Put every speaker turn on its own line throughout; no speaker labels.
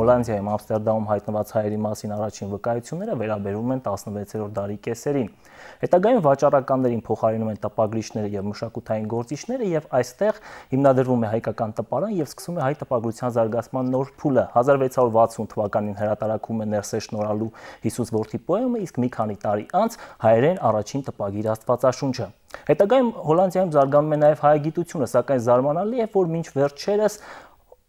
Հոլանդիայում Ամստերդամում հայտնված հայերի մասին առաջին վկայությունները վերաբերում են 16-րդ դարի կեսերին։ Հետագայում վաճառականներին փոխարինում են տպագրիչները եւ մշակութային գործիչները եւ այստեղ հիմնադրվում է հայկական տպարան եւ սկսում է հայ տպագրության զարգացման նոր փուլը։ 1660 թվականին հրատարակվում է Ներսես Շնորհալու Հիսուս որդի պոեմը, իսկ մի քանի տարի անց հայերեն առաջին տպագիր Աստվածաշունչը։ Հետագայում Հոլանդիայում զարգանում է նաև հայագիտությունը, սակայն զարմանալի է, որ մինչ վերջերս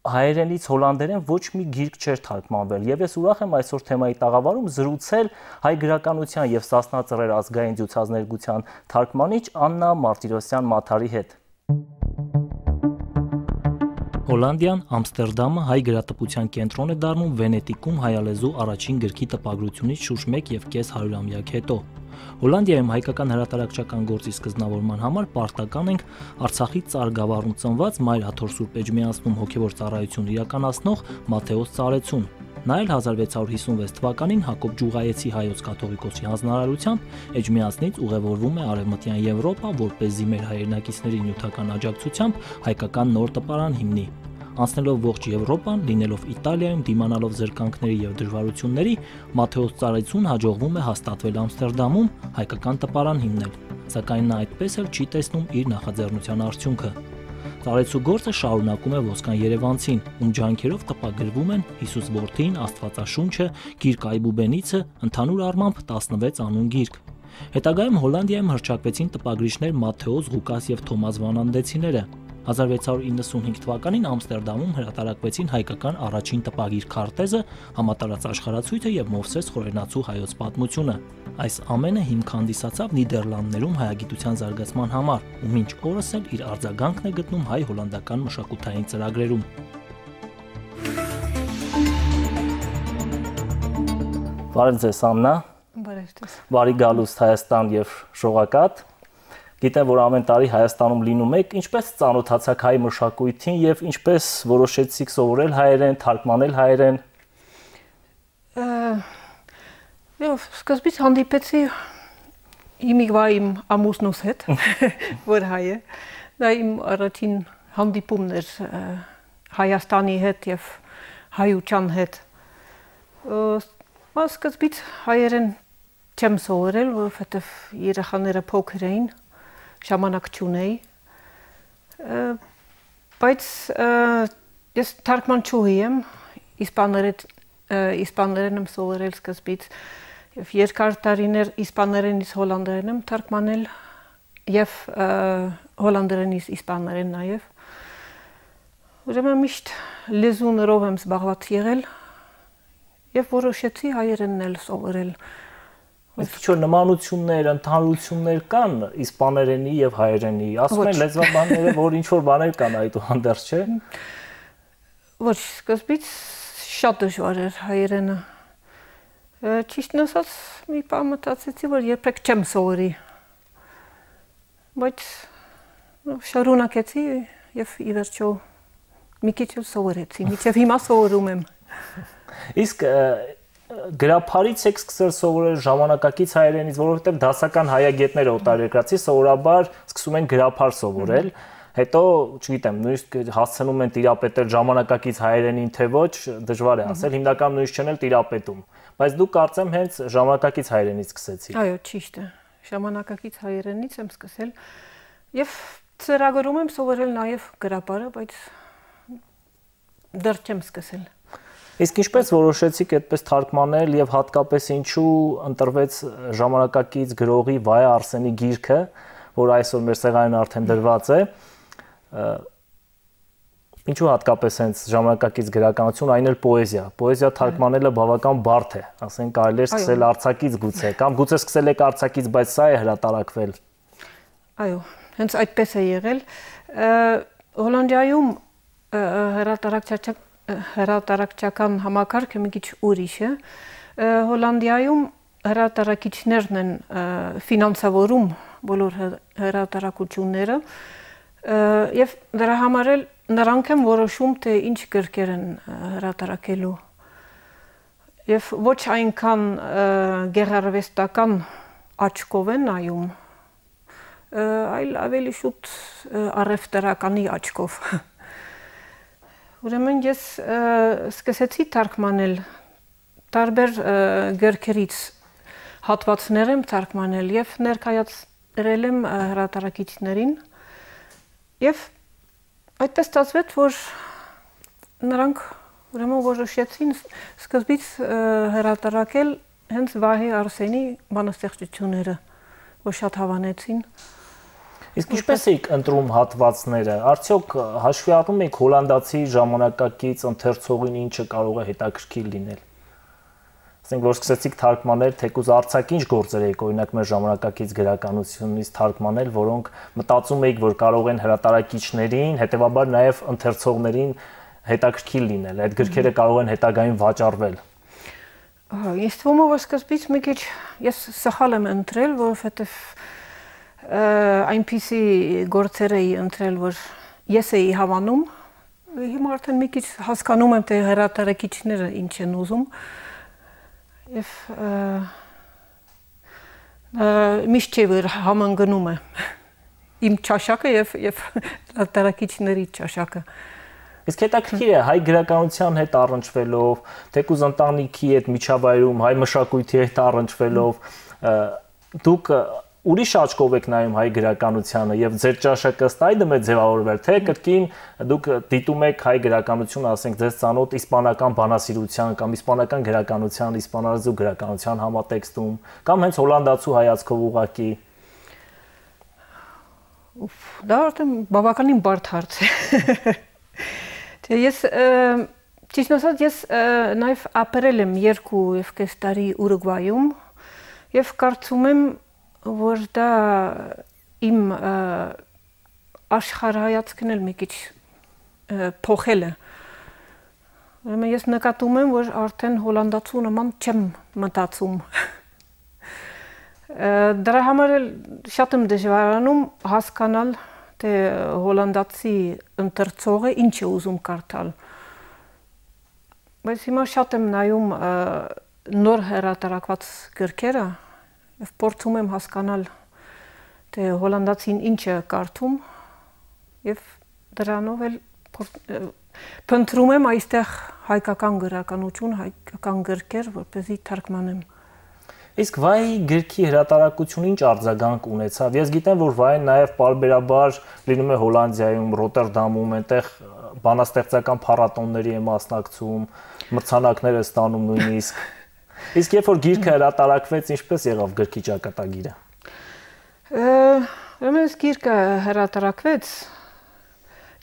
հայերենից հոլանդերեն ոչ մի գիրք չէր թարգմանվել, եւ ես ուրախ եմ այսօր թեմայի տաղավարում զրուցել հայ գրականության եւ Սասնա Ծռեր ազգային ցուցազներգության թարգմանիչ Աննա Մարտիրոսյան-Մաթարի հետ։ Հոլանդիան, Ամստերդամը հայ գրատպության կենտրոն է դառնում Վենետիկում հայալեզու առաջին գրքի տպագրությունից շուրջ 1.5 հարյուրամյակ հետո։ Հոլանդիայում հայկական հրատարակչական գործի սկզբնավորման համար պարտական ենք Արցախի Ծար գավառում ծնված Մայր Աթոր Սուրբ Էջմիածնում հոգևոր ծառայություն իրականացնող Մատթեոս Ծառեցուն։ Նա էլ 1656 թվականին Հակոբ Ջուղայեցի հայոց կաթողիկոսի հանձնարարությամբ Էջմիածնից ուղևորվում է Արևմտյան Եվրոպա, որպեսզի մեր հայրենակիցների նյութական աջակցությամբ հայկական նոր տպարան հիմնի։ Անցնելով ողջ Եվրոպան, լինելով Իտալիայում, դիմանալով զրկանքների եւ դժվարությունների, Մատթեոս Ծառեցուն հաջողվում է հաստատվել Ամստերդամում, հայկական տպարան հիմնել, սակայն նա այդպես էլ չի տեսնում իր նախաձեռնության արդյունքը։ Ծառեցու գործը շարունակում է Ոսկան Երևանցին, ում ջանքերով տպագրվում են Հիսուս որդին, Աստվածաշունչը, Գիրք Այբուբենիցը, ընդհանուր առմամբ 16 անուն գիրք։ Հետագայում Հոլանդիայում հռչակվեցին տպագրիչներ Մատթեոս, Ղուկաս եւ Թոմաս Վանանդեցիները։ 1695 թվականին Ամստերդամում հրատարակվեցին հայկական առաջին տպագիր քարտեզը, համատարած աշխարհացույցը եւ Մովսես Խորենացու հայոց պատմությունը։ Այս ամենը հիմք հանդիսացավ Նիդերլանդներում հայագիտության զարգացման համար, ու մինչ օրս էլ իր արձագանքն է գտնում հայ-հոլանդական մշակութային ծրագրերում։ Բարև ձեզ, Աննա։
Բարև ձեզ։
Բարի գալուստ Հայաստան եւ Շողակաթ։ Գիտեմ, որ ամեն տարի Հայաստանում լինում եք, ինչպես ծանոթացաք հայ մշակույթին եւ ինչպես որոշեցիք սովորել հայերեն, թարգմանել հայերեն։
Սկզբից հանդիպեցի իմ ամուսնուս հետ, որ հայ է։ Դա իմ առաջին հանդիպումն էր Հայաստանի հետ եւ հայության հետ։ Բայց սկզբից հայերեն չեմ սովորել, որովհետեւ երեխաները փոքր էին, ժամանակ չունեի, բայց ես թարգմանչուհի եմ, իսպաներեն եմ սովորել սկզբից եւ երկար տարիներ իսպաներենից հոլանդերեն եմ թարգմանել եւ հոլանդերենից իսպաներեն նաեւ։ Ուրեմն միշտ լեզուներով եմ զբաղված եղել եւ որոշեցի հայերենն էլ սովորել։
Իսկ ինչ նմանություններ, ընդհանրություններ կան իսպաներենի եւ հայերենի։ Ասում են լեզվաբանները, որ ինչ որ բաներ կան այդուհանդերձ, չէ՞։
Ոչ, սկզբից շատ դժվար էր հայերենը։ Ճիշտն ասած, մի բան մտածեցի, որ երբեք չեմ սովորի։ Բայց շարունակեցի եւ ի վերջո մի քիչ սովորեցի, մինչեւ հիմա սովորում եմ։
Իսկ գրափարից եք սկսել սովորել ժամանակակից հայերենից, որովհետև դասական հայագետները օտարերկրացի սովորաբար սկսում են գրափար սովորել, հետո, չգիտեմ, նույնիսկ հասցնում են տիրապետել ժամանակակից հայերենին, թե ոչ, դժվար է ասել, հիմնական նույնիսկ չեն էլ տիրապետում, բայց դուք կարծեմ հենց ժամանակակից հայերենից սկսեցիք։
Այո, ճիշտ է, ժամանակակից հայերենից եմ սկսել եւ ծրագրում եմ սովորել նաեւ գրապարը, բայց դեռ չեմ սկսել։
Իսկ ինչպես որոշեցիք այդպես թարգմանել եւ հատկապես ինչու ընտրվեց ժամանակակից գրողի Վայա Արսենի գիրքը, որ այսօր մեր սեղանին արդեն դրված է, ինչու հատկապես հենց ժամանակակից գրականություն, այն էլ պոեզիա։ Պոեզիա թարգմանելը բավական բարդ է, ասենք կարելի է սկսել արձակից գուցե, կամ գուցե սկսել եք արձակից, բայց սա է հրատարակվել։
Այո, հենց այդպես է եղել։ Հոլանդիայում հրատարակչական համակարգը մի քիչ ուրիշ է։ Հոլանդիայում հրատարակիչներն են ֆինանսավորում բոլոր հրատարակությունները եւ դրա համար էլ նրանք են որոշում թե ինչ գրքեր են հրատարակելու։ Եվ ոչ այնքան գեղարվեստական աչքով են նայում, այլ ավելի շուտ առևտրականի աչքով։ Ուրեմն ես սկսեցի թարգմանել տարբեր գրքերից հատվածներ եմ թարգմանել եւ ներկայացրել եմ հրատարակիչներին եւ այդպես ստացվեց, որ նրանք ուրեմն որոշեցին սկզբից հրատարակել հենց Վահե Արսենի բանաստեղծությունները, որ շատ հավանեցին։
Իսկ ինչպես եք ընտրում հատվածները, արդյոք հաշվի առնում եք հոլանդացի ժամանակակից ընթերցողին ինչը կարող է հետաքրքիր լինել։ Ասենք որ սկսեցիք թարգմանել, թեկուզ արձակ ինչ գործեր եք, օրինակ մեր ժամանակակից գրականությունից թարգմանել, որոնք մտածում եք, որ կարող են հրատարակիչներին, հետեւաբար նաև ընթերցողներին հետաքրքիր լինել, այդ գրքերը կարող են հետագայում վաճառվել։
Ինձ թվում է, որ սկզբից մի քիչ ես սխալ եմ ընտրել, որովհետև այնպիսի գործեր էի ընտրել, որ ես էի հավանում, հիմա արդեն մի քիչ հասկանում եմ, թե հրատարակիչները ինչ են ուզում եւ միշտ չէ որ համընկնում է իմ ճաշակը եւ հրատարակիչների ճաշակը։
Իսկ հետաքրքիր է հայ գրականության հետ առնչվելով, թեկուզ ընտանիքի հետ միջավայրում, հայ մշակույթի հետ առնչվելով, դուք ուրիշ աչքով եք նայում հայ գրականությանը եւ ձեր ճաշակը ըստ այդմ է ձևավորվել, թե կրկին դուք դիտում եք հայ գրականությունը, ասենք ձեզ ծանոթ իսպանական բանասիրության կամ իսպանական գրականության, իսպանազգու գրականության համատեքստում, կամ հենց հոլանդացու հայացքով ուղակի։
Դա արդեն բավականին բարդ հարց է։ Թե ես ճիշտ ասած ես նաև ապրել եմ 2.5 տարի Ուրուգվայում եւ կարծում եմ, որ դա իմ աշխարհայացքն էլ մի քիչ փոխել է։ Ուրեմն ես նկատում եմ, որ արդեն հոլանդացու նման չեմ մտածում։ Դրա համար էլ շատ եմ դժվարանում հասկանալ, թե հոլանդացի ընթերցողը ինչ է ուզում կարդալ։ Բայց հիմա շատ եմ նայում նոր հրատարակված գրքերը եւ փորձում եմ հասկանալ, թե հոլանդացին ինչ է կարդում եւ դրանով էլ փնտրում եմ այստեղ հայկական գրականություն, հայկական գրքեր, որպեսզի թարգմանեմ։
Իսկ Վահեի գրքի հրատարակությունը ինչ արձագանք ունեցավ։ Ես գիտեմ, որ Վահեն նաև պարբերաբար լինում է Հոլանդիայում, Ռոտերդամում, այնտեղ բանաստեղծական փառատոների է մասնակցում, մրցանակներ է ստանում նույնիսկ։ Իսկ երբ որ գիրքը հրատարակվեց, ինչպես եղավ գրքի ճակատագիրը։
Ուրեմն գիրքը հրատարակվեց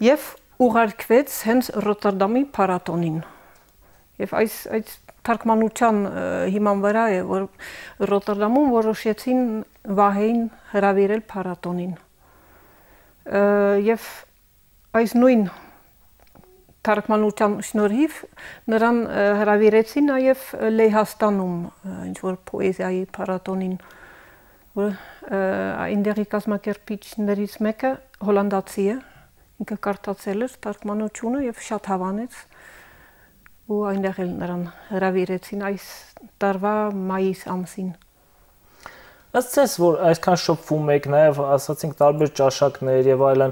եւ ուղարկվեց հենց Ռոտերդամի փառատոնին։ Եվ այս թարգմանության հիման վրա է, որ Ռոտերդամում որոշեցին Վահեին հրավիրել փառատոնին։ Եվ այս նույն թարգմանության շնորհիվ նրան հրավիրեցին նաև Լեհաստանում ինչ-որ պոեզիայի փառատոնին, որ այնտեղի կազմակերպիչներից մեկը հոլանդացի է, ինքը կարդացել էր թարգմանությունը եւ շատ հավանեց ու այնտեղ էլ նրան հրավիրեցին այս տարվա մայիս ամսին։
Ըստ ձեզ, որ այսքան շփվում եք, նաև ասացինք տարբեր ճաշակներ եւ այլն,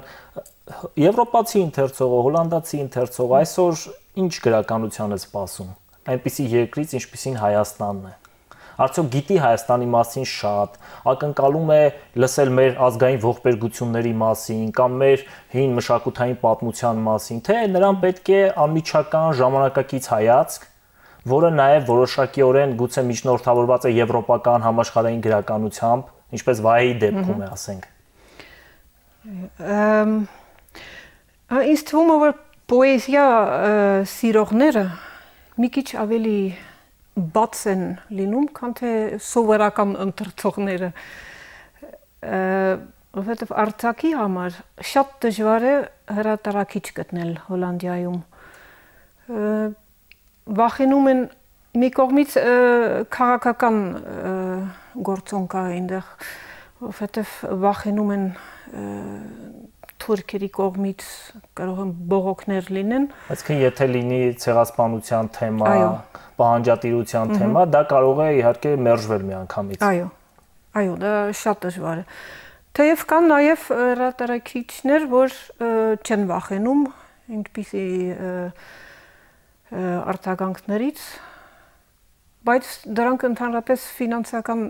եվրոպացի ընթերցողը, հոլանդացի ընթերցողը այսօր ինչ գրականության է սպասում։ Այնպիսի երկրից, ինչպիսին Հայաստանն է։ Արդյոք գիտի Հայաստանի մասին շատ, ակնկալում է լսել մեր ազգային ողբերգությունների մասին կամ մեր հին մշակութային պատմության մասին, թե նրան պետք է անմիջական ժամանակակից հայացք, որը նաև որոշակիորեն գուցե միջնորդավորված է եվրոպական համաշխարհային գրականությամբ, ինչպես Վահեի դեպքում է, ասենք։
Ինձ թվում է, որ պոեզիա սիրողները մի քիչ ավելի բաց են լինում, քան թե սովորական ընթերցողները, որովհետև արձակի համար շատ դժվար է հրատարակիչ գտնել Հոլանդիայում։ Վախենում են մի կողմից քաղաքական գործոն կա այնտեղ, որովհետև վախենում են թուրքերի կողմից կարող են բողոքներ լինեն։
Այսինքն եթե լինի ցեղասպանության թեմա, պահանջատիրության թեմա, դա կարող է իհարկե մերժվել միանգամից։
Այո, դա շատ դժվար է։ Թեև կան նաև հրատարակիչներ, որ չեն վախենում այնպիսի արտագանքներից, բայց դրանք ընդհանրապես ֆինանսական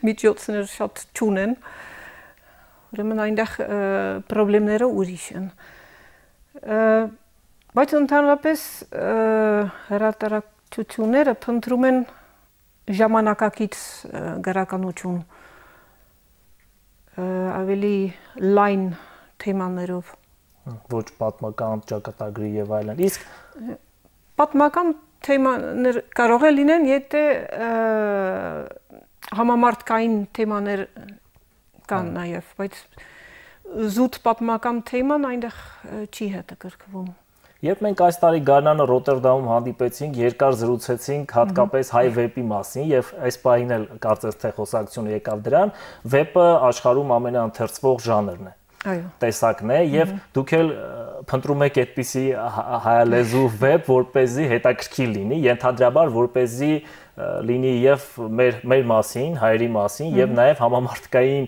միջոցներ շատ չունեն, ուրեմն այնտեղ խնդիրները ուրիշ են։ Բայց ընդհանրապես հրատարակչությունները փնտրում են ժամանակակից գրականություն, ավելի լայն թեմաներով,
ոչ պատմական ճակատագրի եւ այլն։ Իսկ
պատմական թեմաներ կարող է լինեն, եթե համամարտկային թեմաներ կան նաև, բայց զուտ պատմական թեման այնտեղ չի հետաքրքրվում։
Երբ մենք այս տարի գարնանը Ռոտերդամում հանդիպեցինք, երկար զրուցեցինք հատկապես հայ վեպի մասին եւ այս պահին էլ կարծես թե խոսակցությունը եկավ դրան, վեպը աշխարհում ամենաընթերցվող ժանրն է։
Այո։
Տեսակն է եւ դուք էլ փնտրում եք այդպիսի հայալեզու վեպ, որպեսզի հետաքրքիր լինի, ենթադրաբար որպեսզի լինի եւ մեր մասին, հայերի մասին եւ նաեւ համամարտկային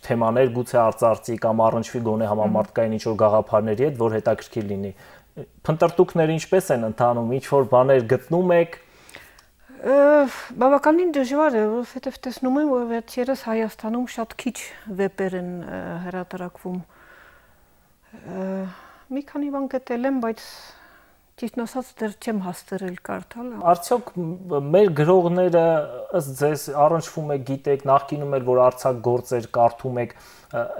թեմաներ գուցե արծարծի կամ առնչվի գոնե համամարտկային ինչ որ գաղափարների հետ, որ հետաքրքիր լինի։ Փնտրտուքները ինչպես են ընթանում, ինչ որ բաներ գտնում եք։
Բավականին դժվար է, որովհետև տեսնում եմ, որ վերջերս Հայաստանում շատ քիչ վեպեր են հրատարակվում։ Մի քանի բան գտել եմ, բայց ճիշտն ասած դեռ չեմ հասցրել կարդալ։
Արդյոք մեր գրողները ըստ ձեզ առնչվում եք, գիտեք, նախկինում էլ որ արձակ գործեր կարդում եք,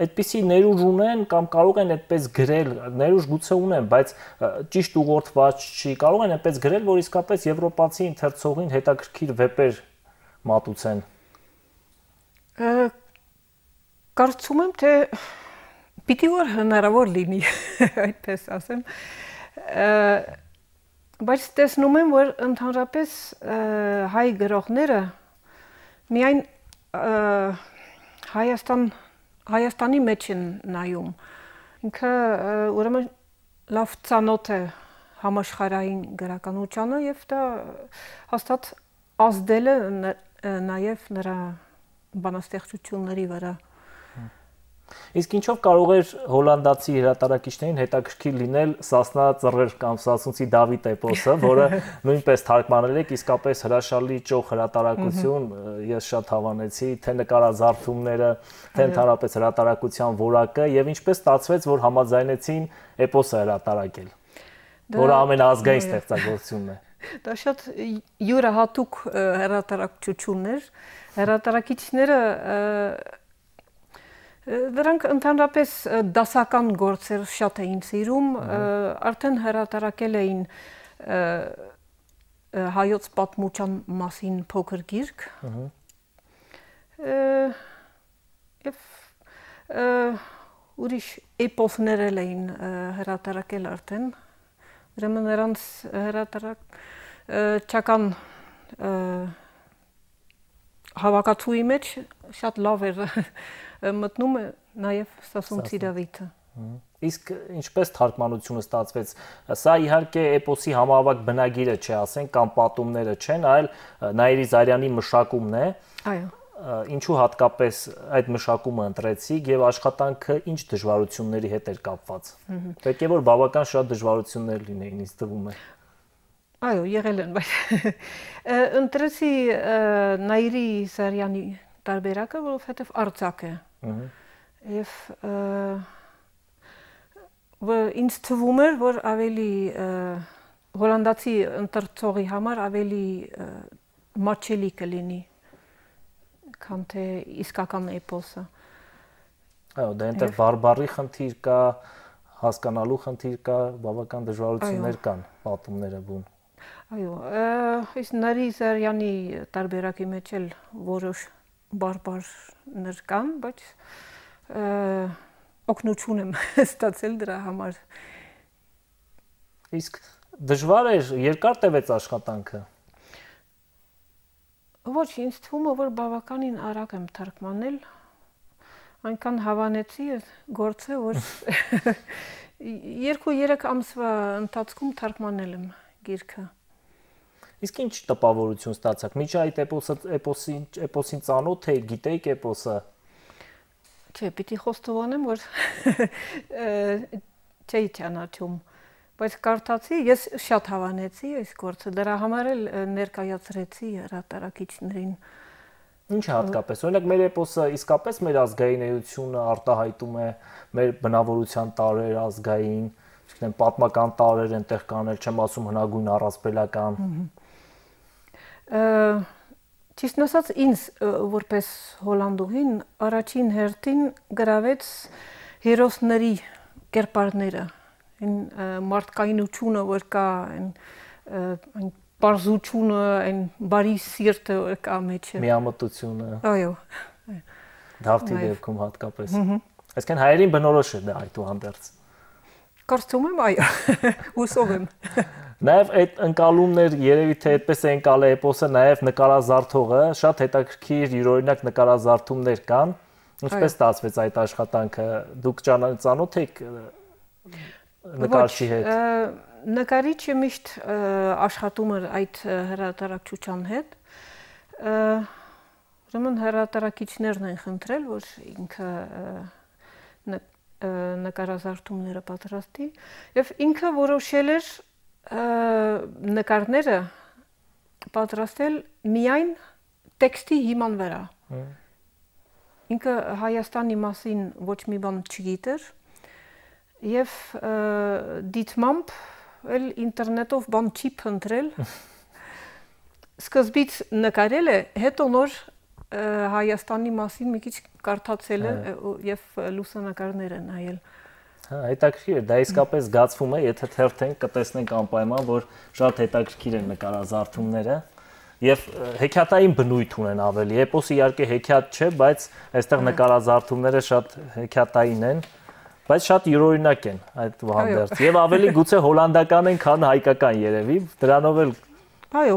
այդպիսի ներուժ ունեն կամ կարող են այդպես գրել, ներուժ գուցե ունեն, բայց ճիշտ ուղղորդված չի, կարող են այդպես գրել, որ իսկապես եվրոպացի ընթերցողին հետաքրքիր վեպեր մատուցեն։
Կարծում եմ, թե պիտի որ հնարավոր լինի, այդպես ասեմ, բայց տեսնում եմ, որ ընդհանրապես հայ գրողները միայն Հայաստանի մեջ են նայում, ինքը ուրեմն լավ ծանոթ է համաշխարհային գրականությանը եւ դա հաստատ ազդել է նաեւ նրա բանաստեղծությունների վրա։
Իսկ ինչով կարող էր հոլանդացի հրատարակիչներին հետաքրքիր լինել Սասնա ծռեր կամ Սասունցի Դավիթ էպոսը, որը նույնպես թարգմանել եք, իսկապես հրաշալի ճոխ հրատարակություն, ես շատ հավանեցի, թե նկարազարդումները, թե ընդհանրապես հրատարակության որակը եւ ինչպես ստացվեց, որ համաձայնեցին էպոսը հրատարակել, որը ամենաազգային ստեղծագործությունն է։
Դա շատ յուրահատուկ հրատարակչություն էր, հրատարակիչները դրանք ընդհանրապես դասական գործեր շատ էին սիրում, արդեն հրատարակել էին հայոց պատմության մասին փոքր գիրք եւ ուրիշ էպոսներ էին հրատարակել արդեն, ուրեմն նրանց հրատարակչական հավաքածուի մեջ շատ լավ էր մտնում է նաև Սասունցի Դավիթը։
Իսկ ինչպես թարգմանությունը ստացվեց, սա իհարկե էպոսի համավարակ բնագիրը չէ, ասենք, կամ պատումները չեն, այլ Նաիրի Զարյանի մշակումն է։
Այո։
Ինչու հատկապես այդ մշակումը ընտրեցիք եւ աշխատանքը ինչ դժվարությունների հետ էր կապված։ Պետք է որ բավական շատ դժվարություններ լինեին, ինձ թվում է։
Այո, եղել են, բայց ընտրեցի Նաիրի Զարյանի տարբերակը, որովհետև արձակ է։ Եվ ինձ թվում էր, որ ավելի հոլանդացի ընտրողի համար ավելի մատչելի կլինի, քան թե իսկական էպոսը։
Այո, դա այնտեղ բարբառի խնդիր կա, հասկանալու խնդիր կա, բավական դժվարություններ կան պատումները բուն։
Այո, իսկ Նաիրի Զարյանի տարբերակի մեջ էլ որոշ բարբառներ կան, բայց օգնություն եմ ստացել դրա համար։
Իսկ դժվար էր, երկար տևեց աշխատանքը։
Ոչ, ինձ թվում է, որ բավականին արագ եմ թարգմանել, այնքան հավանեցի գործը, որ 2-3 ամսվա ընթացքում թարգմանել եմ գիրքը։
Իսկ ինչ տպավորություն ստացաք։ Միջի այդ էպոսին ծանոթ եք, գիտեիք էպոսը։
Չէ, պիտի խոստովանեմ, որ չէի ճանաչում, բայց կարդացի, ես շատ հավանեցի այս գործը, դրա համար էլ ներկայացրեցի հրատարակիչներին։
Ինչ հատկապես, օրինակ մեր էպոսը իսկապես մեր ազգային էությունը արտահայտում է մեր բնավորության տարեր ազգային, չգիտեմ, պատմական տարեր այնտեղ կանել, չեմ ասում հնագույն առասպելական։
Ճիշտ ասած, ինձ որպես հոլանդուհին առաջին հերթին գրավեց հերոսների կերպարները, այն մարդկայնությունը, որ կա, այն պարզությունը, այն բարի սիրտը որ կա մեջը։
Միամտությունը։
Այո։
Դավթի դեպքում հատկապես։ Այսինքն հայերին բնորոշ է դա այդուհանդերձ։
Կարծում եմ, այո, հուսով եմ։
Նաև այդ ընկալումներ երևի թե այդպես է ընկալել էպոսը, նաև նկարազարդողը, շատ հետաքրքիր յուրօրինակ նկարազարդումներ կան։ Ինչպես ստացվեց այդ աշխատանքը։ Դուք ծանոթ եք նկարչի հետ։
Նկարիչը միշտ աշխատում էր այդ հրատարակչության հետ։ Ուրեմն հրատարակիչներն են խնդրել, որ ինքը նկարազարդումները պատրաստի, եւ ինքը որոշել էր նկարները պատրաստել միայն տեքստի հիման վրա։ Ինքը Հայաստանի մասին ոչ մի բան չգիտեր եւ դիտմամբ էլ ինտերնետով բան չի փնտրել։ Սկզբից նկարել է, հետո նոր Հայաստանի մասին մի քիչ կարդացել է եւ լուսանկարներ են նայել։
Հետաքրքիր է, դա իսկապես զգացվում է, եթե թերթենք կտեսնենք անպայման, որ շատ հետաքրքիր են նկարազարդումները եւ հեքիաթային բնույթ ունեն ավելի։ Էպոսը իհարկե հեքիաթ չէ, բայց այստեղ նկարազարդումները շատ հեքիաթային են, բայց շատ յուրօրինակ են այդ հանդերձ։ Եվ ավելի գուցե հոլանդական են, քան հայկական երևի, դրանով էլ
այո,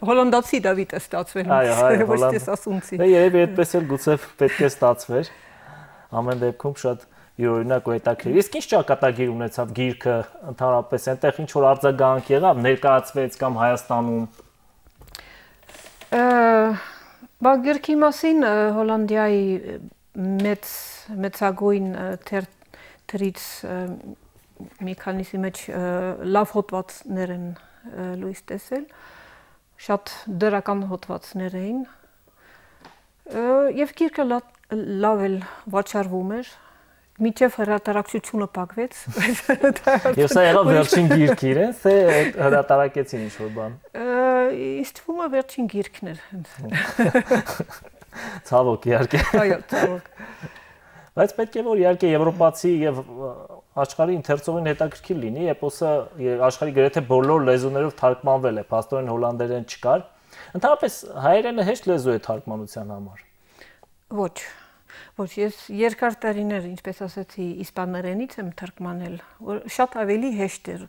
հոլանդացի Դավիթ է ստացվել։ Ոչ թե ասունցի։
Երևի այդպես էլ գուցե պետք է ստացվեր։ Ամեն դեպքում շատ յուրօրինակ ու հետաքրքիր։ Իսկ ինչ ճակատագիր ունեցավ գիրքը ընդհանրապես, այնտեղ ինչ որ արձագանք եղավ, ներկայացվեց կամ Հայաստանում։
Գրքի մասին Հոլանդիայի մեծագույն թերթերից մի քանիսի մեջ լավ հոդվածներ են լույս տեսել, շատ դրական հոդվածներ էին, եւ գիրքը լավ էլ վաճառվում էր, մինչև հրատարակչությունը փակվեց։
Եվ սա եղավ վերջին գիրքը իրեն, թե հրատարակեցին ինչ-որ բան։
Ինձ թվում է վերջին գիրքն էր։
Ցավոք, իհարկե։
Այո, ցավոք։
Բայց պետք է որ իհարկե եվրոպացի եւ աշխարհի ընթերցողին հետաքրքիր լինի, էպոսը աշխարհի գրեթե բոլոր լեզուներով թարգմանվել է, փաստորեն հոլանդերեն չկար։ Ընդհանրապես հայերենը հեշտ լեզու է թարգմանության համար։
Ոչ, ես երկար տարիներ, ինչպես ասացի, իսպաներենից եմ թարգմանել, որ շատ ավելի հեշտ էր։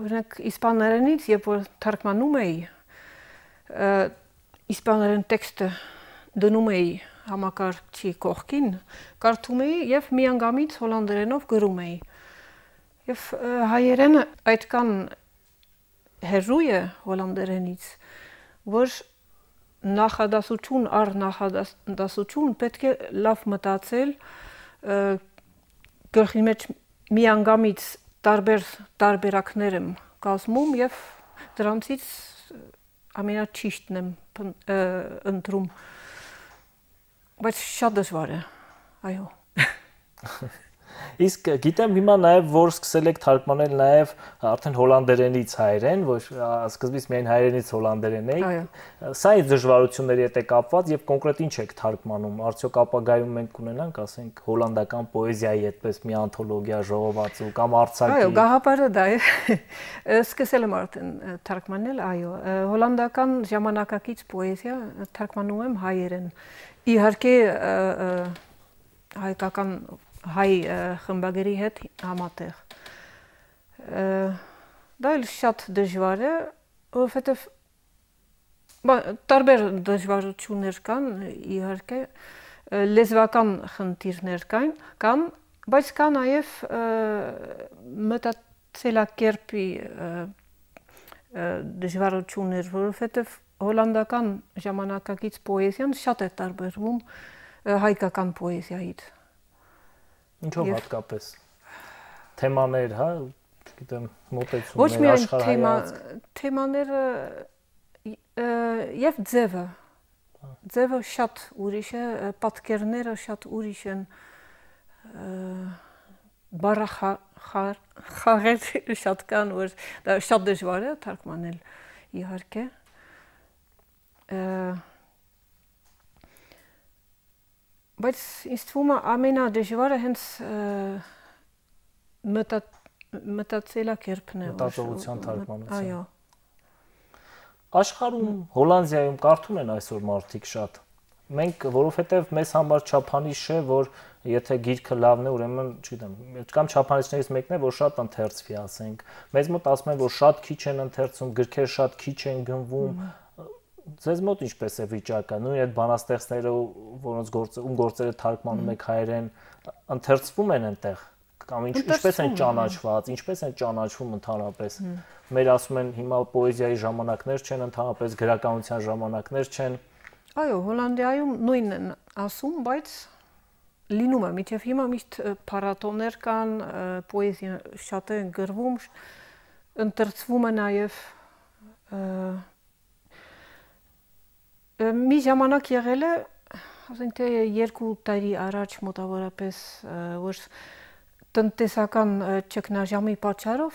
Օրինակ իսպաներենից, երբ որ թարգմանում էի, իսպաներեն տեքստը դնում էի համակարգչի կողքին, կարդում էի եւ միանգամից հոլանդերենով գրում էի։ Եվ հայերենը այդքան հեռու է հոլանդերենից, որ նախադասություն առ նախադասություն պետք է լավ մտածել, գլխի մեջ միանգամից տարբեր տարբերակներ եմ կազմում եւ դրանցից ամենաճիշտն եմ ընտրում, բայց շատ դժվար է, այո։
Իսկ գիտեմ հիմա նաև որ սկսել եք թարգմանել նաև արդեն հոլանդերենից հայերեն, ոչ սկզբից միայն հայերենից հոլանդերեն էի։ Սա է դժվարությունների հետ է կապված եւ կոնկրետ ինչ եք թարգմանում։ Արդյոք ապագայում մենք կունենանք, ասենք, հոլանդական պոեզիայի այդպես մի անթոլոգիա, ժողովածու կամ արձակի։
Այո, գաղափարը դա է։ Սկսել եմ արդեն թարգմանել, այո, հոլանդական ժամանակակից պոեզիա թարգմանում եմ հայերեն։ Իհարկե հայկական հայ խմբագրի հետ համատեղ։ Դա էլ շատ դժվար է, որովհետև տարբեր դժվարություններ կան, իհարկե, լեզվական խնդիրներ կան, բայց կա նաև մտածելակերպի դժվարություններ, որովհետև հոլանդական ժամանակակից պոեզիան շատ է տարբերվում հայկական պոեզիայից։
Ինչով հատկապես թեմաներ, հա, գիտեմ, մոտեցումներ, աշխարհայացք։
Թեմաները եւ ձևը շատ ուրիշ է, պատկերները շատ ուրիշ են, բառախաղեր շատ կան, որ դա շատ դժվար է թարգմանել իհարկե։ Բայց ինձ թվում է ամենադժվարը հենց մտածելակերպն է,
մտածողության թարգմանությունը։
Այո։
Աշխարհում, Հոլանդիայում կարդում են այսօր մարդիկ շատ։ Մենք, որովհետև մեզ համար չափանիշ է, որ եթե գիրքը լավն է, ուրեմն, չգիտեմ, կամ չափանիշներից մեկն է, որ շատ ընթերցվի, ասենք։ Մեզ մոտ ասում են, որ շատ քիչ են ընթերցում, գրքերը շատ քիչ են գնվում։ Ձեզ մոտ ինչպես է վիճակը։ Նույն այդ բանաստեղծները, որոնց գործերը թարգմանում եք հայերեն, ընթերցվում են այնտեղ, կամ ինչպես են ճանաչված, ինչպես են ճանաչվում ընդհանրապես։ Մեր ասում են հիմա պոեզիայի ժամանակներ չեն, ընդհանրապես գրականության ժամանակներ չեն։
Այո, Հոլանդիայում նույնն են ասում, բայց լինում է, մինչև հիմա միշտ փառատոներ կան, պոեզիա շատ է գրվում, ընթերցվում է նաև մի ժամանակ եղել է, ասենք թե 2 տարի առաջ մոտավորապես, որ տնտեսական ճգնաժամի պատճառով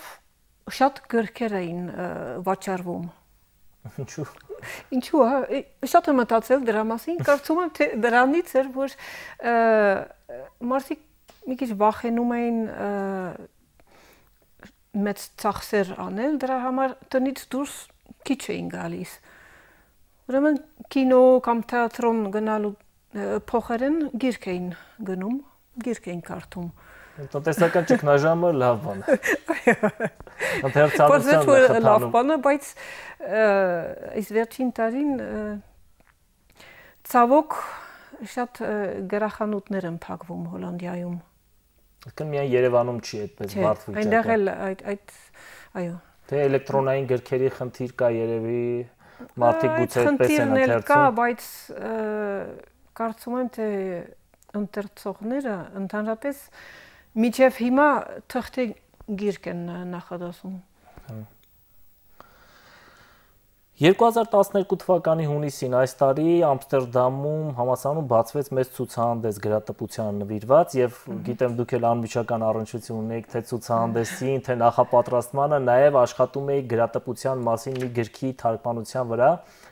շատ գրքեր էին վաճառվում։
Ինչու՞։
Ինչու՞, շատ եմ մտածել դրա մասին, կարծում եմ թե դրանից էր, որ մարդիկ մի քիչ վախենում էին մեծ ծախսեր անել, դրա համար տնից դուրս քիչ էին գալիս։ Ուրեմն կինո կամ թատրոն գնալու փոխարեն գիրք էին գնում, գիրք էին կարդում։
Տնտեսական ճգնաժամը լավ բան է։
Ընթերցանության լավ բան է, բայց այս վերջին տարին ցավոք շատ գրախանութներ են փակվում Հոլանդիայում։
Այսինքն միայն Երևանում չի այդպես բարդ վիճակը։
Այնտեղ էլ այդ այո։
Թե էլեկտրոնային գրքերի խնդիր կա երևի, մարդիկ գուցե այդպես են ընթերցում։
Կա, բայց կարծում եմ թե ընթերցողները ընդհանրապես մինչև հիմա թղթե գիրք են նախադասում։
2012 թվականի հունիսին այս տարի Ամստերդամում համալսարանում բացվեց մեծ ցուցահանդես գրատպության նվիրված եւ գիտեմ դուք էլ անմիջական առնչություն ունեք թե ցուցահանդեսին, թե նախապատրաստմանը, նաեւ աշխատում եք գրատպության մասին մի գրքի թարգմանության վրա։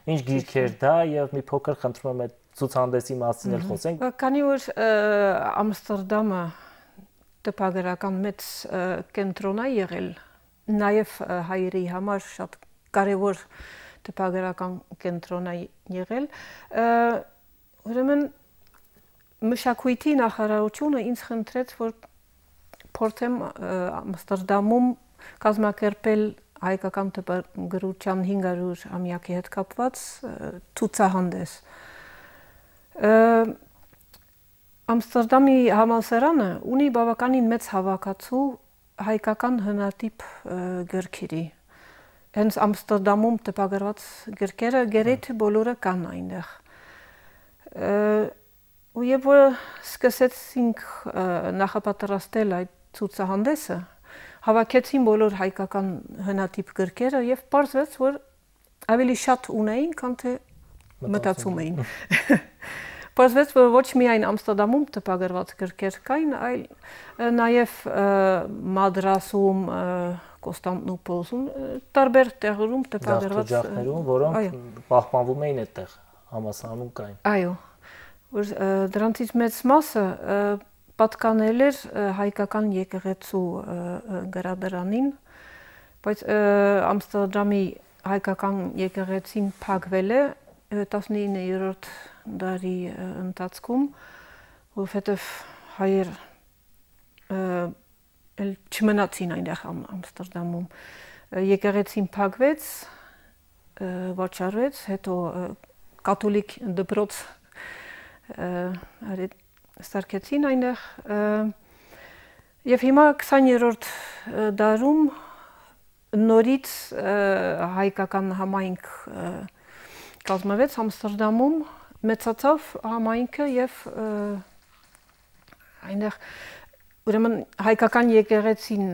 Ինչ գիրք էր դա եւ մի փոքր խնդրում եմ այդ ցուցահանդեսի մասին էլ խոսենք։
Քանի որ Ամստերդամը տպագրական մեծ կենտրոն է եղել, նաև հայերի համար շատ կարևոր տպագրական կենտրոն է եղել, ուրեմն մշակույթի նախարարությունը ինձ խնդրեց, որ փորձեմ Ամստերդամում կազմակերպել հայկական տպագրության 500-ամյակի հետ կապված ցուցահանդես։ Ամստերդամի համալսարանը ունի բավականին մեծ հավաքածու հայկական հնատիպ գրքերի։ Հենց Ամստերդամում տպագրված գրքերը գերեթե բոլորը կան այնտեղ։ Ու երբ որ սկսեցինք նախապատրաստել այդ ցուցահանդեսը, հավաքեցին բոլոր հայկական հնատիպ գրքերը եւ պարզվեց, որ ավելի շատ ունեին, քան թե մտածում էին։ Պարզվեց, որ ոչ միայն Ամստերդամում տպագրված գրքեր կային, այլ նաև Մադրասում, Կոստանդնուպոլսում, տարբեր տեղերում տպագրված
օջախներում, որոնք պահպանվում էին այդտեղ համալսարանում կային։
Այո, որ դրանցից մեծ մասը պատկանել էր հայկական եկեղեցու գրադարանին, բայց Ամստերդամի հայկական եկեղեցին փակվել է 19-րդ դարի ընթացքում, որովհետև հայեր չմնացին այնտեղ Ամստերդամում։ Եկեղեցին փակվեց, վաճառվեց, հետո կաթոլիկ դպրոց ստարկեցին այնտեղ եւ հիմա 20-րդ դարում նորից հայկական համայնք կազմվեց Ամստերդամում, մեծացավ համայնքը եւ այնտեղ ուրեմն հայկական եկեղեցին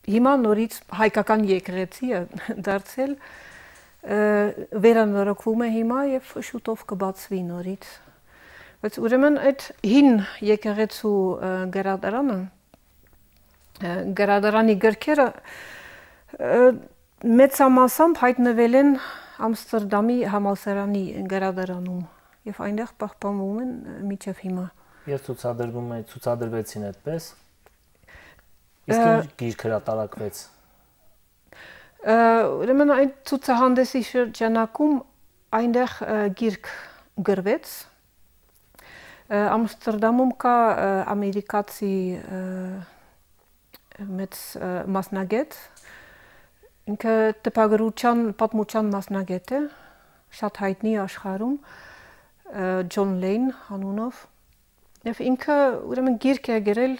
հիմա նորից հայկական եկեղեցի է դարձել, վերանորոգվում է հիմա եւ շուտով կբացվի նորից։ Բայց ուրեմն այդ հին եկեղեցու գրադարանի գրքերը մեծամասամբ հայտնվել են Ամստերդամի համալսարանի գրադարանում եւ այնտեղ պահպանվում են մինչեւ հիմա։
Ես ցուցադրվեցին այդպես։ Իսկ ինչ գիրք հրատարակվեց։
Ուրեմն այդ ցուցահանդեսի շրջանակում այնտեղ գիրք գրվեց։ Ամստերդամում կա ամերիկացի մեծ մասնագետ, ինքը տպագրության պատմության մասնագետ է, շատ հայտնի աշխարհում, Ջոն Լեյն անունով, եւ ինքը ուրեմն գիրք է գրել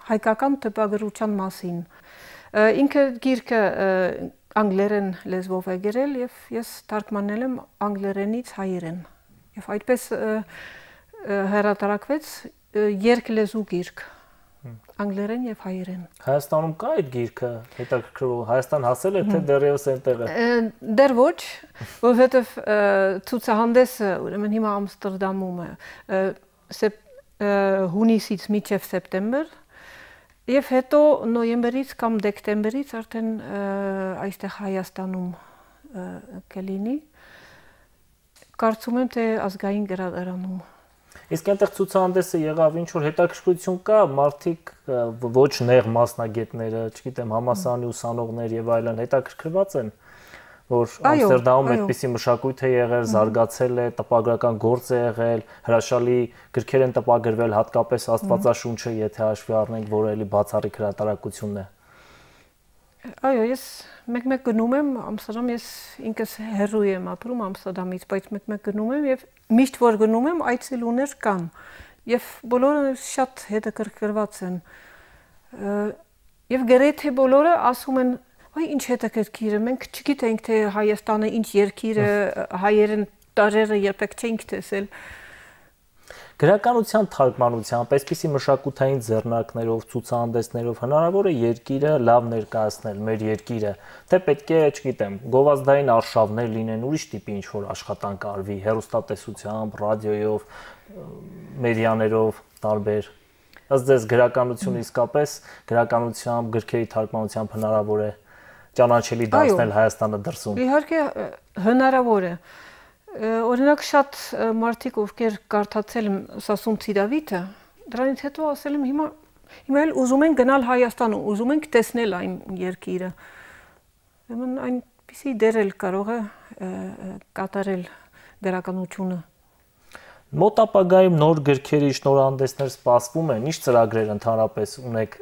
հայկական տպագրության մասին։ Ինքը գիրքը անգլերեն լեզվով է գրել եւ ես թարգմանել եմ անգլերենից հայերեն։ Եվ այդպես հրատարակվեց երկլեզու գիրք, անգլերեն եւ հայերեն։
Հայաստանում կա այդ գիրքը, հետաքրքրող, Հայաստան հասել է թե դեռևս այնտեղ է։
Դեռ ոչ, որովհետեւ ցուցահանդեսը ուրեմն հիմա Ամստերդամում է, հունիսից մինչև սեպտեմբեր, եւ հետո նոյեմբերից կամ դեկտեմբերից արդեն այստեղ Հայաստանում կլինի։ Կարծում եմ թե ազգային գրադարանում։
Իսկ այնտեղ ցուցահանդեսը եղավ ինչ որ հետաքրքրություն կա, մարդիկ ոչ նեղ մասնագետները, չգիտեմ, համալսարանի ուսանողներ եւ այլն հետաքրքրված են, որ Ամստերդամում այդպիսի մշակույթ է եղել, զարգացել է, տպագրական գործ է եղել, հրաշալի գրքեր են տպագրվել, հատկապես Աստվածաշունչը, եթե հաշվի առնենք, որ էլի բացառիկ հրատարակությունն է։
Այո, ես մեկ-մեկ գնում եմ Ամստերդամ, ես ինքս հեռու եմ ապրում Ամստերդամից, բայց մեկ-մեկ գնում եմ եւ միշտ որ գնում եմ այցելուներ կան եւ բոլորը շատ հետաքրքրված են։ Եվ գրեթե բոլորը ասում են Այ ինչ հետաքրքիր է, մենք չգիտենք թե Հայաստանը ինչ երկիր է, հայերեն տարերը երբեք չենք տեսել։
Գրականության թարգմանությամբ, այսպիսի մշակութային ձեռնարկներով, ցուցահանդեսներով հնարավոր է երկիրը լավ ներկայացնել, մեր երկիրը, թե պետք է, չգիտեմ, գովազդային արշավներ լինեն, ուրիշ տիպի ինչ-որ աշխատանք արվի, հեռուստատեսությամբ, ռադիոյով, մեդիաներով տարբեր։ Ըստ ձեզ գրականությունը իսկապես գրականությամբ, գրքերի թարգմանությամբ հնարավոր է ճանաչելի դարձնել Հայաստանը դրսում։
Իհարկե հնարավոր է։ Օրինակ շատ մարդիկ ովքեր կարդացել են Սասուն Ցիրավիթը, դրանից հետո ասել եմ հիմա էլ ուզում են գնալ Հայաստան, ուզում ենք տեսնել այն երկիրը։ Ուրեմն այնպիսի դեր էլ կարող է կատարել գրականությունը։
Մոտ ապագայում նոր գրքերի շնորհանդեսներ սպասվում են, ինչ ծրագրեր ընդհանրապես ունեք։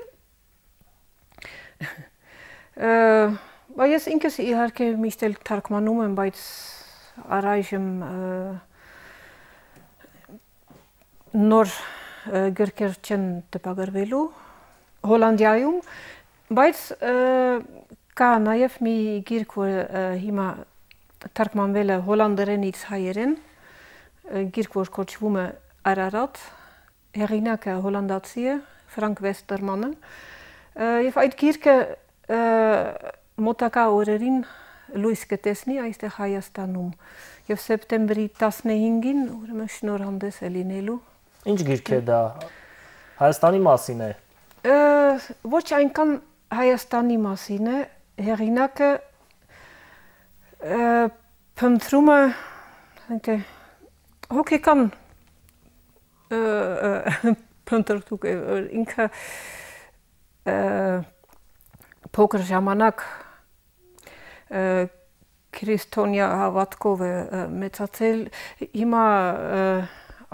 Ես ինքս իհարկե միշտ էլ թարգմանում եմ, բայց առայժմ նոր գրքեր չեն տպագրվելու Հոլանդիայում, բայց կա նաև մի գիրք, որ հիմա թարգմանվել է հոլանդերենից հայերեն, գիրք, որ կոչվում է Արարատ, հեղինակը հոլանդացի է, Ֆրանկ Վեստերմանը, եւ այդ գիրքը մոտակա օրերին լույս կտեսնի այստեղ Հայաստանում եւ սեպտեմբերի 15-ին ուրեմն շնորհանդես է լինելու։
Ինչ գիրք է դա։ Հայաստանի մասին է։
Ոչ այնքան Հայաստանի մասին է, հեղինակը փնտրում է հոգեկան փնտրտուք ինքը փոքր ժամանակ քրիստոնյա հավատքով է մեծացել, հիմա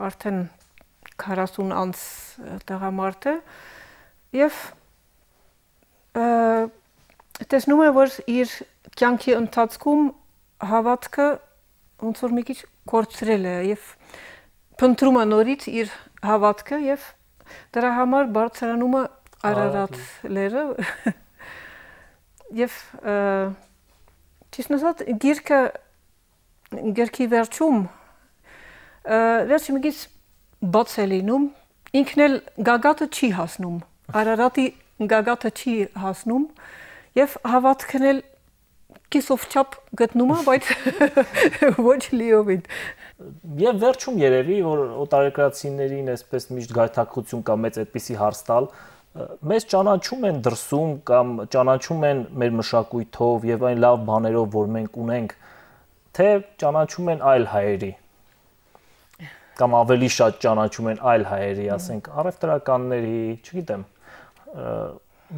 արդեն 40 անց տղամարդ է եւ տեսնում է, որ իր կյանքի ընթացքում հավատքը ոնց որ մի քիչ կորցրել է եւ փնտրում է նորից իր հավատքը եւ դրա համար բարձրանում է Արարատ լերը եւ ճիշտ ասած գրքի վերջում վերջը մի քիչ բաց է լինում, ինքն էլ գագաթը չի հասնում Արարատի գագաթը չի հասնում եւ հավատքն էլ կիսով չափ գտնում է, բայց ոչ լիովին։
Եվ վերջում երևի, որ օտարերկրացիներին այսպես միշտ գայթակղություն կամ մեծ այդպիսի հարց տալ, մեզ ճանաչում են դրսում կամ ճանաչում են մեր մշակույթով եւ այն լավ բաներով, որ մենք ունենք, թե ճանաչում են այլ հայերի կամ ավելի շատ ճանաչում են այլ հայերի, ասենք, առևտրականների, չգիտեմ,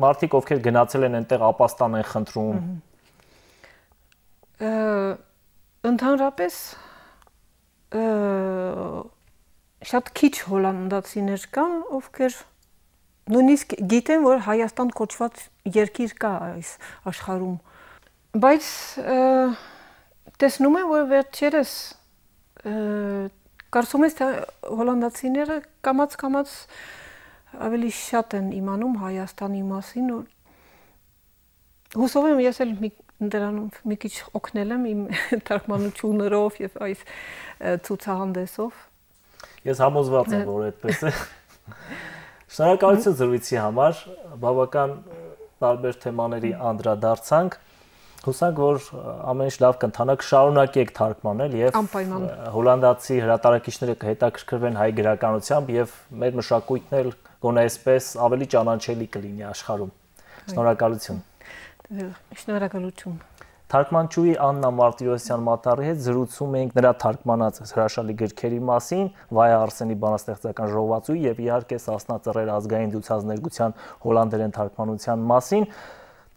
մարդիկ ովքեր գնացել են այնտեղ ապաստան են խնդրում։
Ընդհանրապես շատ քիչ հոլանդացիներ կան, ովքեր նույնիսկ գիտեն, որ Հայաստան կոչված երկիր կա այս աշխարհում, բայց տեսնում եմ, որ վերջերս կարծում եմ, թե հոլանդացիները կամաց ավելի շատ են իմանում Հայաստանի մասին, հուսով եմ ես էլ դրանում մի քիչ օգնել եմ իմ թարգմանություններով եւ այս ցուցահանդեսով։
Ես համոզված եմ, որ այդպես է։ Շնորհակալություն զրույցի համար, բավական տարբեր թեմաների անդրադարձանք։ Հուսանք, որ ամեն ինչ լավ կընթանա, կշարունակեք թարգմանել եւ հոլանդացի հրատարակիչները կհետաքրքրվեն հայ գրականությամբ եւ մեր մշակույթն էլ գոնե այսպես ավելի ճանաչելի կլինի աշխարհում։ Շնորհակալություն։
Շնորհակալություն։
Թարգմանչուհի Աննա Մարտիրոսյան Մատառի հետ զրուցում էինք նրա թարգմանած հրաշալի գրքերի մասին, Վայա Արսենի բանաստեղծական ժողովածուի եւ իհարկե Սասնա Ծռեր ազգային ցուցազներգության հոլանդերեն թարգմանության մասին։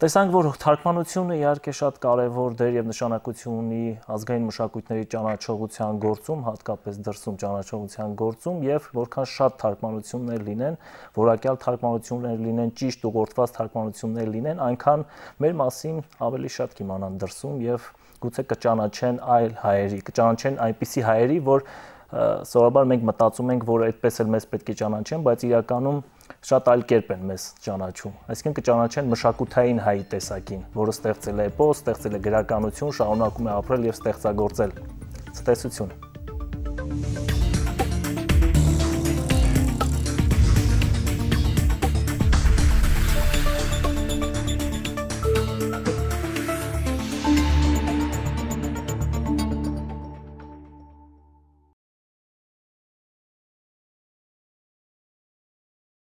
Տեսանք, որ թարգմանությունը իհարկե շատ կարևոր դեր եւ նշանակություն ունի ազգային մշակույթների ճանաչողության գործում, հատկապես դրսում ճանաչողության գործում եւ որքան շատ թարգմանություններ լինեն, որակյալ թարգմանություններ լինեն, ճիշտ ուղղորդված թարգմանություններ լինեն, այնքան մեր մասին ավելի շատ կիմանան դրսում եւ գուցե կճանաչեն այլ հայերի, կճանաչեն այնպիսի հայերի, որ սովորաբար մենք մտածում ենք, որ այդպես էլ մեզ պետք է ճանաչեն, բայց իրականում շատ այլ կերպ են մեզ ճանաչում։ Այսինքն կճանաչեն մշակութային հայի տեսակին, որը ստեղծել է էպոս, ստեղծել է գրականություն, շարունակում է ապրել եւ ստեղծագործել։ Ցտեսություն։